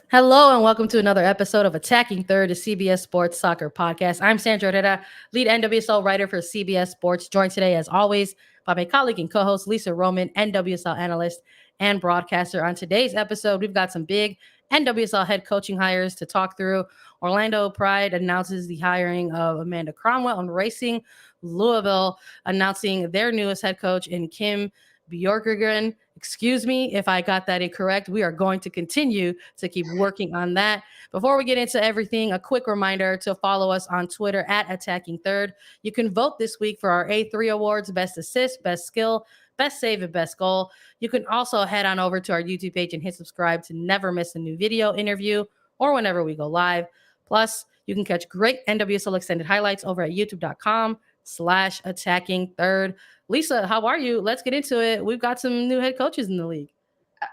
Hello and welcome to another episode of Attacking Third, a CBS Sports soccer podcast. I'm Sandra Herrera, lead NWSL writer for CBS Sports, joined today as always by my colleague and co-host Lisa Roman, NWSL analyst and broadcaster. On today's episode, we've got some big NWSL head coaching hires to talk through. Orlando Pride announces the hiring of Amanda Cromwell, and Racing Louisville announcing their newest head coach in Kim Björkegren. Excuse me if I got that incorrect. We are going to continue to keep working on that. Before we get into everything, a quick reminder to follow us on Twitter at Attacking Third. You can vote this week for our A3 awards: Best Assist, Best Skill, Best Save, and Best Goal. You can also head on over to our YouTube page and hit subscribe to never miss a new video, interview, or whenever we go live. Plus, you can catch great NWSL extended highlights over at youtube.com/attacking third. Lisa, how are you? Let's get into it. We've got some new head coaches in the league.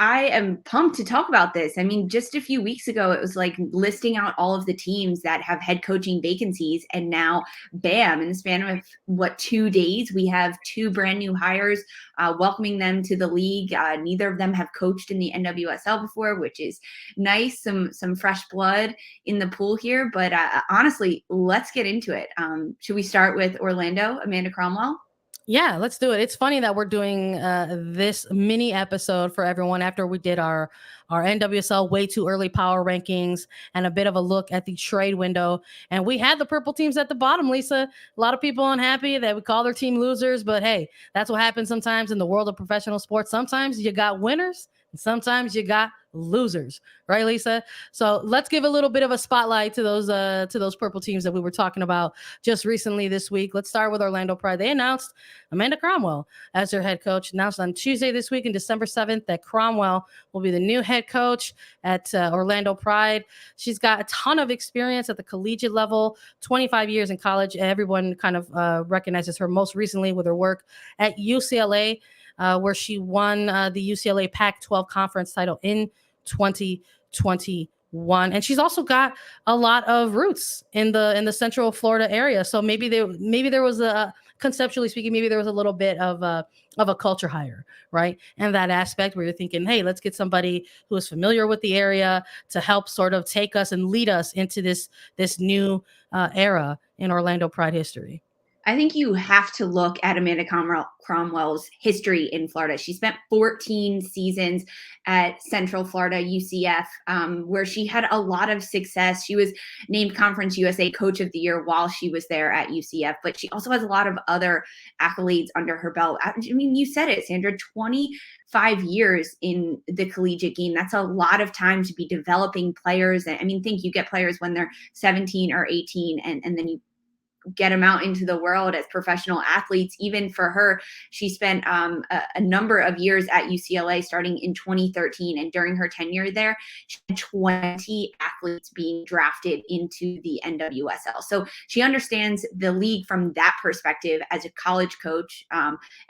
I am pumped to talk about this. I mean, just a few weeks ago, it was like listing out all of the teams that have head coaching vacancies. And now, bam, in the span of 2 days, we have two brand new hires, welcoming them to the league. Neither of them have coached in the NWSL before, which is nice. Some fresh blood in the pool here. But honestly, let's get into it. Should we start with Orlando, Amanda Cromwell? Yeah, let's do it. It's funny that we're doing this mini episode for everyone after we did our NWSL way too early power rankings and a bit of a look at the trade window. And we had the purple teams at the bottom, Lisa. A lot of people unhappy that we call their team losers, but hey, that's what happens sometimes in the world of professional sports. Sometimes you got winners and sometimes you got losers, right, Lisa? So let's give a little bit of a spotlight to those purple teams that we were talking about just recently this week. Let's start with Orlando Pride. They announced Amanda Cromwell as their head coach. Announced on Tuesday this week, in December 7th, that Cromwell will be the new head coach at Orlando Pride. She's got a ton of experience at the collegiate level, 25 years in college. Everyone kind of recognizes her most recently with her work at UCLA, where she won the UCLA Pac-12 conference title in 2021. And she's also got a lot of roots in the Central Florida area. So maybe there was a, conceptually speaking, maybe there was a little bit of a culture hire, right? And that aspect where you're thinking, hey, let's get somebody who is familiar with the area to help sort of take us and lead us into this new era in Orlando Pride history. I think you have to look at Amanda Cromwell's history in Florida. She spent 14 seasons at Central Florida UCF, where she had a lot of success. She was named Conference USA Coach of the Year while she was there at UCF, but she also has a lot of other accolades under her belt. I mean, you said it, Sandra, 25 years in the collegiate game. That's a lot of time to be developing players. I mean, think you get players when they're 17 or 18, and then you get them out into the world as professional athletes. Even for her, she spent a number of years at UCLA starting in 2013. And during her tenure there, she had 20 athletes being drafted into the NWSL. So she understands the league from that perspective as a college coach,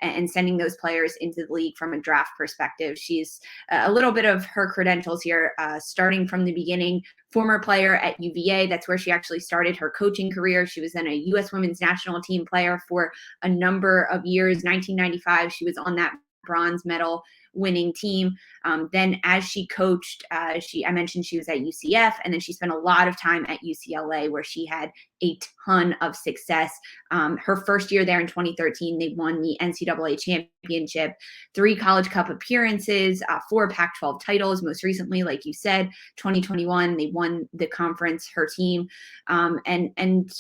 and sending those players into the league from a draft perspective. She's a little bit of her credentials here, starting from the beginning. Former player at UVA. That's where she actually started her coaching career. She was then a U.S. women's national team player for a number of years. 1995, she was on that bronze medal winning team. Then as she coached, I mentioned she was at UCF, and then she spent a lot of time at UCLA where she had a ton of success. Her first year there in 2013, they won the NCAA championship, 3 College Cup appearances, 4 Pac-12 titles. Most recently, like you said, 2021, they won the conference, her team. And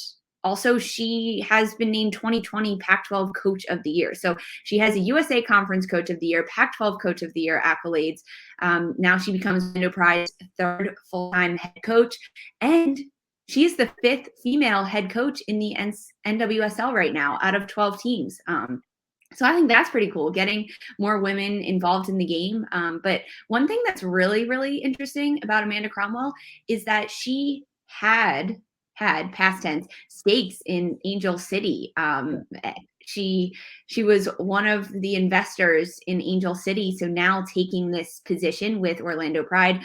also, she has been named 2020 Pac-12 Coach of the Year. So she has a USA Conference Coach of the Year, Pac-12 Coach of the Year accolades. Now she becomes Orlando Pride's 3rd full-time head coach. And she is the 5th female head coach in the NWSL right now out of 12 teams. So I think that's pretty cool, getting more women involved in the game. But one thing that's really, really interesting about Amanda Cromwell is that she had past tense stakes in Angel City. She she was one of the investors in Angel City. So now taking this position with Orlando Pride,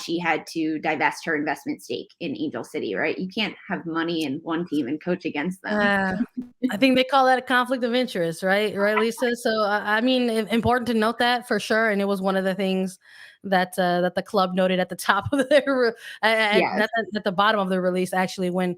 she had to divest her investment stake in Angel City, right? You can't have money in one team and coach against them. I think they call that a conflict of interest, right? Right, Lisa. So I mean, important to note that for sure. And it was one of the things that the club noted at the top of their Yes. at the bottom of the release, actually, when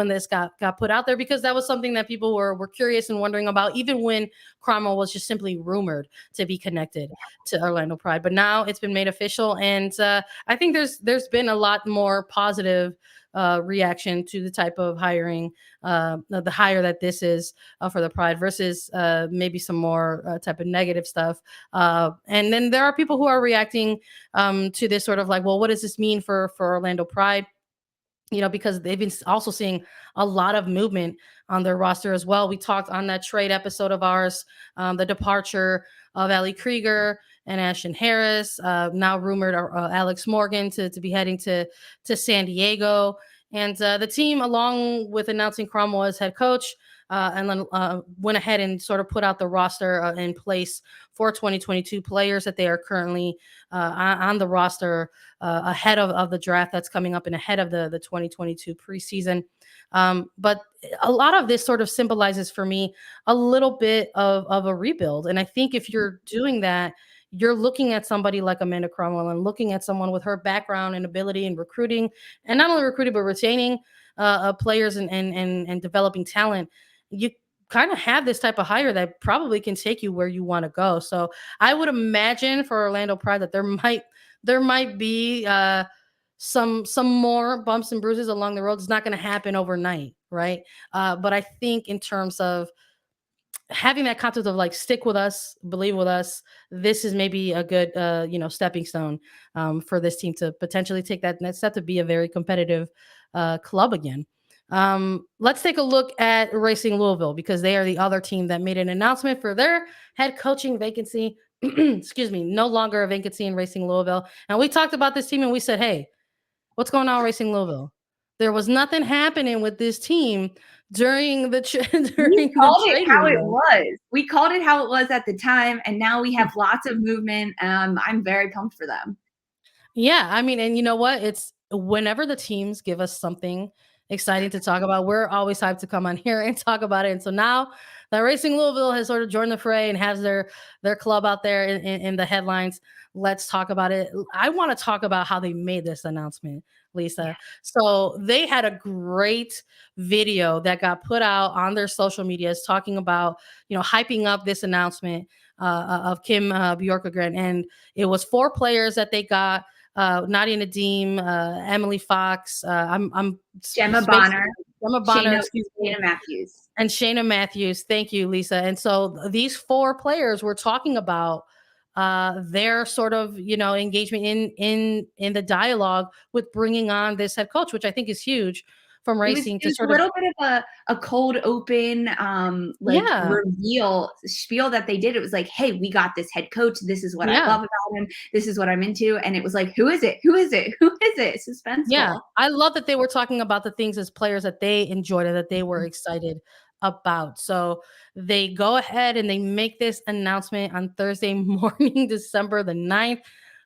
this got put out there, because that was something that people were curious and wondering about, even when Cromwell was just simply rumored to be connected to Orlando Pride. But now it's been made official, and I think there's been a lot more positive reaction to the type of hiring, the hire that this is for the Pride, versus maybe some more type of negative stuff. And then there are people who are reacting to this sort of like, well, what does this mean for Orlando Pride? Because they've been also seeing a lot of movement on their roster as well. We talked on that trade episode of ours, the departure of Ellie Krieger and Ashton Harris, now rumored Alex Morgan to be heading to San Diego. And the team, along with announcing Cromwell as head coach, and then went ahead and sort of put out the roster in place for 2022 players that they are currently on the roster ahead of the draft that's coming up and ahead of the 2022 preseason. But a lot of this sort of symbolizes for me a little bit of a rebuild. And I think if you're doing that, you're looking at somebody like Amanda Cromwell and looking at someone with her background and ability in recruiting, and not only recruiting, but retaining players and developing talent. You kind of have this type of hire that probably can take you where you want to go. So I would imagine for Orlando Pride that there might be some more bumps and bruises along the road. It's not going to happen overnight, right? But I think in terms of having that concept of like, stick with us, believe with us, this is maybe a good stepping stone for this team to potentially take that next step to be a very competitive club again. Let's take a look at Racing Louisville, because they are the other team that made an announcement for their head coaching vacancy. Excuse me, no longer a vacancy in Racing Louisville. And we talked about this team and we said, hey, what's going on, Racing Louisville? There was nothing happening with this team during the We called it trade how it window. was. We called it how it was at the time, and now we have lots of movement. I'm very pumped for them. Yeah, I mean, and you know what? It's whenever the teams give us something exciting to talk about, we're always hyped to come on here and talk about it. And so now that Racing Louisville has sort of joined the fray and has their club out there in the headlines, let's talk about it. I want to talk about how they made this announcement, Lisa. Yeah. So they had a great video that got put out on their social medias talking about, hyping up this announcement of Kim Björkegren. And it was 4 players that they got. Nadia Nadim, Emily Fox, Gemma Bonner, excuse me, Shayna Matthews. and Shayna Matthews. Thank you, Lisa. And so these 4 players were talking about their sort of engagement in the dialogue with bringing on this head coach, which I think is huge from Racing It to was sort a little bit of a cold open reveal spiel that they did. It was like, hey, we got this head coach. This is what I love about him. This is what I'm into. And it was like, who is it? Who is it? Who is it? Suspenseful. Yeah, I love that they were talking about the things as players that they enjoyed and that they were excited about. So they go ahead and they make this announcement on Thursday morning, December the 9th,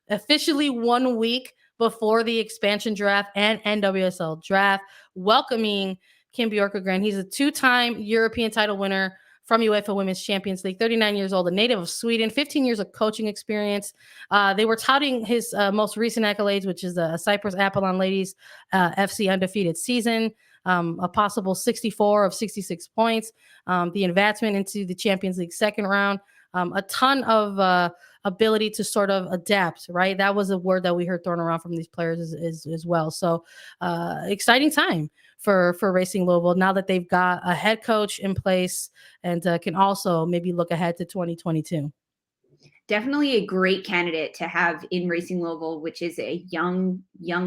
officially 1 week before the expansion draft and NWSL draft, welcoming Kim Björkegren. He's a 2-time European title winner from UEFA Women's Champions League, 39 years old, a native of Sweden, 15 years of coaching experience. They were touting his most recent accolades, which is the Cyprus Apollon Ladies FC undefeated season, a possible 64 of 66 points, the advancement into the Champions League second round, a ton of ability to sort of adapt, right? That was a word that we heard thrown around from these players as well. So exciting time for Racing Louisville now that they've got a head coach in place and can also maybe look ahead to 2022. Definitely a great candidate to have in Racing Louisville, which is a young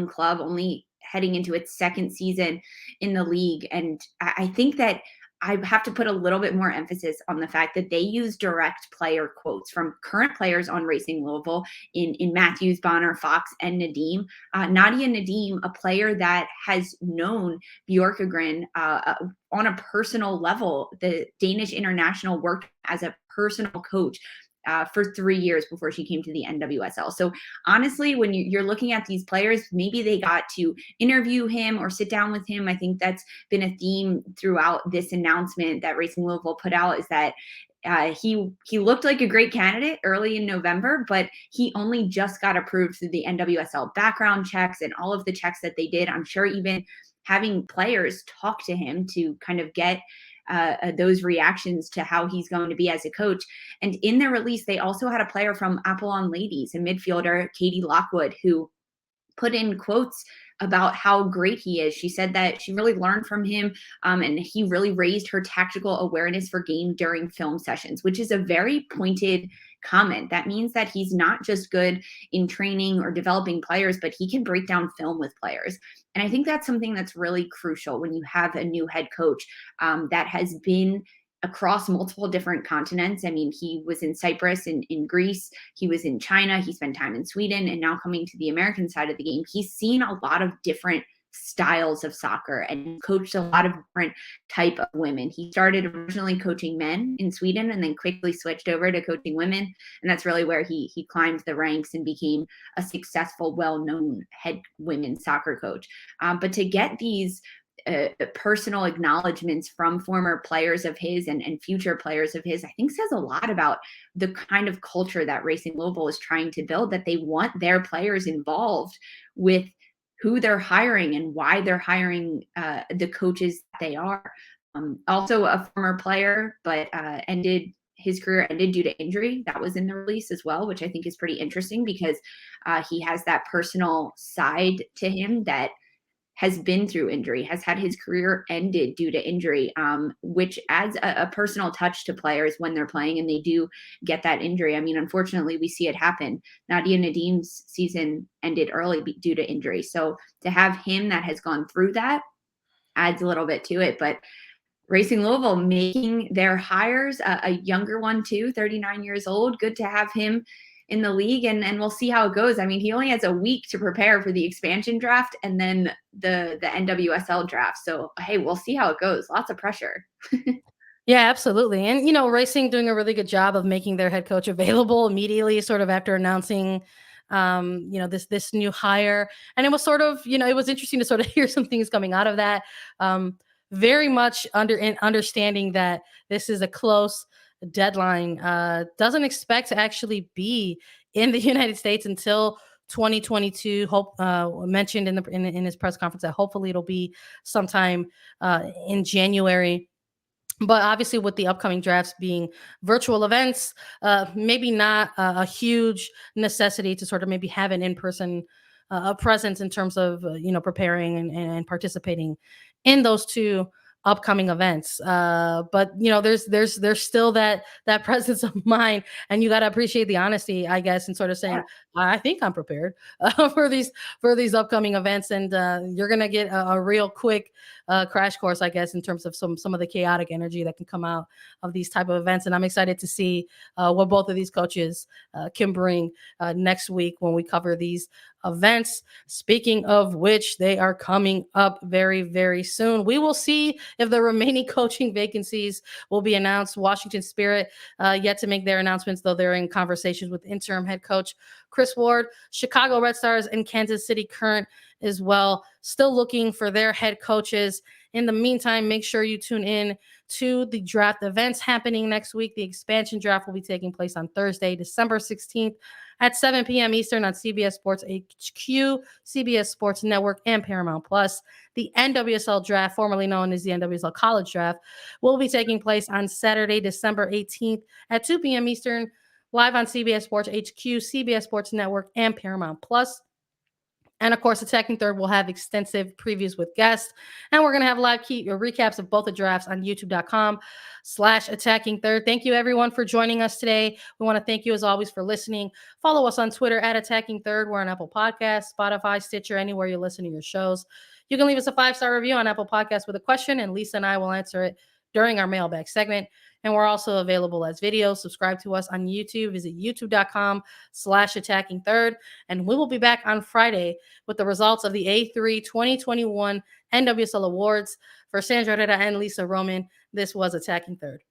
club only heading into its second season in the league. And I think that I have to put a little bit more emphasis on the fact that they use direct player quotes from current players on Racing Louisville in Matthews, Bonner, Fox, and Nadim. Nadia Nadim, a player that has known Björkegren on a personal level. The Danish international worked as a personal coach for 3 years before she came to the NWSL. So honestly, when you're looking at these players, maybe they got to interview him or sit down with him. I think that's been a theme throughout this announcement that Racing Louisville put out, is that he looked like a great candidate early in November, but he only just got approved through the NWSL background checks and all of the checks that they did. I'm sure even having players talk to him to kind of get those reactions to how he's going to be as a coach. And in their release, they also had a player from Apollon Ladies, a midfielder, Katie Lockwood, who put in quotes about how great he is. She said that she really learned from him, and he really raised her tactical awareness for game during film sessions, which is a very pointed comment. That means that he's not just good in training or developing players, but he can break down film with players. And I think that's something that's really crucial when you have a new head coach that has been across multiple different continents. I mean, he was in Cyprus, in Greece, he was in China, he spent time in Sweden, and now coming to the American side of the game, he's seen a lot of different styles of soccer and coached a lot of different type of women. He started originally coaching men in Sweden and then quickly switched over to coaching women. And that's really where he climbed the ranks and became a successful, well-known head women's soccer coach. But to get these personal acknowledgments from former players of his and future players of his, I think says a lot about the kind of culture that Racing Louisville is trying to build, that they want their players involved with who they're hiring and why they're hiring the coaches that they are. Also a former player, but his career ended due to injury. That was in the release as well, which I think is pretty interesting because he has that personal side to him that has been through injury, has had his career ended due to injury, which adds a personal touch to players when they're playing and they do get that injury. I mean, unfortunately, we see it happen. Nadia Nadim's season ended early due to injury. So to have him that has gone through that adds a little bit to it. But Racing Louisville making their hires, a younger one too, 39 years old. Good to have him in the league, and we'll see how it goes. I mean, he only has a week to prepare for the expansion draft and then the NWSL draft. So, hey, we'll see how it goes. Lots of pressure. Yeah, absolutely. And, Racing doing a really good job of making their head coach available immediately, sort of after announcing, this new hire. And it was sort of, it was interesting to sort of hear some things coming out of that. Very much understanding that this is a close deadline, doesn't expect to actually be in the United States until 2022. Hope mentioned in his press conference that hopefully it'll be sometime in January. But obviously, with the upcoming drafts being virtual events, maybe not a huge necessity to sort of maybe have an in-person presence in terms of preparing and participating in those two upcoming events. But there's still that presence of mind, and you got to appreciate the honesty, I guess, and sort of saying, I think I'm prepared for these upcoming events, and you're gonna get a real quick crash course, I guess, in terms of some of the chaotic energy that can come out of these type of events. And I'm excited to see what both of these coaches can bring next week when we cover these events. Speaking of which, they are coming up very, very soon. We will see if the remaining coaching vacancies will be announced. Washington Spirit yet to make their announcements, though they're in conversations with interim head coach Chris Ward. Chicago Red Stars and Kansas City Current as well, still looking for their head coaches. In the meantime, make sure you tune in to the draft events happening next week. The expansion draft will be taking place on Thursday, December 16th at 7 p.m. Eastern on CBS Sports HQ, CBS Sports Network, and Paramount Plus. The NWSL draft, formerly known as the NWSL College Draft, will be taking place on Saturday, December 18th at 2 p.m. Eastern, live on CBS Sports HQ, CBS Sports Network, and Paramount Plus. And of course, Attacking Third will have extensive previews with guests. And we're going to have live recaps of both the drafts on youtube.com/Attacking Third. Thank you, everyone, for joining us today. We want to thank you, as always, for listening. Follow us on Twitter at Attacking Third. We're on Apple Podcasts, Spotify, Stitcher, anywhere you listen to your shows. You can leave us a 5-star review on Apple Podcasts with a question, and Lisa and I will answer it during our mailbag segment. And we're also available as video. Subscribe to us on YouTube. Visit youtube.com/attacking3rd. And we will be back on Friday with the results of the A3 2021 NWSL Awards. For Sandra Herrera and Lisa Roman, this was Attacking Third.